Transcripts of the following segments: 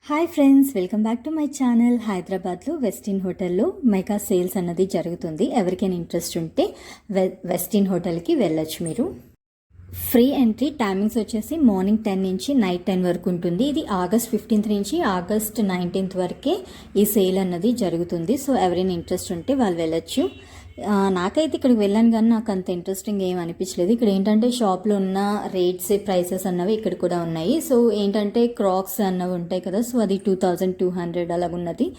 Hi friends, welcome back to my channel. హైదరాబాద్లో Westin హోటల్లో mega sales అన్నది జరుగుతుంది. ఎవరికైనా ఇంట్రెస్ట్ ఉంటే వెస్టిన్ హోటల్కి వెళ్ళొచ్చు. మీరు ఫ్రీ ఎంట్రీ. టైమింగ్స్ వచ్చేసి మార్నింగ్ 10 నుంచి నైట్ 10 వరకు ఉంటుంది. ఇది ఆగస్ట్ 15th నుంచి ఆగస్ట్ 19th వరకే ఈ సేల్ అన్నది జరుగుతుంది. సో ఎవరైనా ఇంట్రెస్ట్ ఉంటే వాళ్ళు వెళ్ళొచ్చు. నాకైతే ఇక్కడికి వెళ్ళాను కానీ నాకు అంత ఇంట్రెస్టింగ్ ఏం అనిపించలేదు. ఇక్కడ ఏంటంటే షాప్లో ఉన్న రేట్స్ ప్రైసెస్ అన్నవి ఇక్కడ కూడా ఉన్నాయి. సో ఏంటంటే క్రాక్స్ అన్నవి ఉంటాయి కదా, సో అది 2200 అలాగున్నది.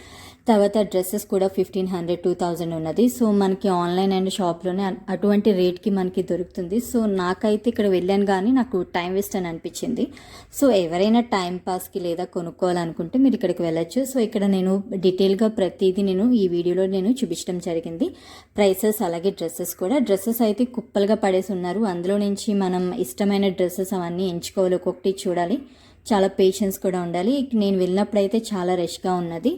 తర్వాత డ్రెస్సెస్ కూడా 1500 2000 ఉన్నది. సో మనకి ఆన్లైన్ అండ్ షాప్లోనే అటువంటి రేట్కి మనకి దొరుకుతుంది. సో నాకైతే ఇక్కడ వెళ్ళాను కానీ నాకు టైం వేస్ట్ అని అనిపించింది. సో ఎవరైనా టైం పాస్కి లేదా కొనుక్కోవాలనుకుంటే మీరు ఇక్కడికి వెళ్ళొచ్చు. సో ఇక్కడ నేను డీటెయిల్గా ప్రతిదీ నేను ఈ వీడియోలో నేను చూపించడం జరిగింది. ప్రైసెస్ అలాగే డ్రెస్సెస్ కూడా. డ్రెస్సెస్ అయితే కుప్పలుగా పడేసి ఉన్నారు. అందులో నుంచి మనం ఇష్టమైన డ్రెస్సెస్ అవన్నీ ఎంచుకోవాలి, ఒక్కొక్కటి చూడాలి. చాలా పేషెన్స్ కూడా ఉండాలి. నేను వెళ్ళినప్పుడు అయితే చాలా రష్గా ఉన్నది.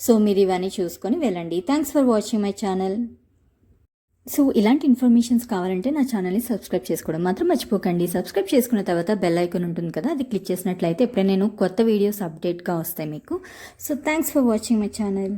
సో మీరు ఇవన్నీ చూసుకొని వెళ్ళండి. Thanks for watching my channel. So ఇలాంటి ఇన్ఫర్మేషన్స్ కావాలంటే నా ఛానల్ని సబ్స్క్రైబ్ చేసుకోవడం మాత్రం మర్చిపోకండి. సబ్స్క్రైబ్ చేసుకున్న తర్వాత బెల్ ఐకాన్ ఉంటుంది కదా, అది క్లిక్ చేసినట్లయితే ఎప్పుడైనా నేను కొత్త వీడియోస్ అప్డేట్గా వస్తాయి మీకు. So thanks for watching my channel.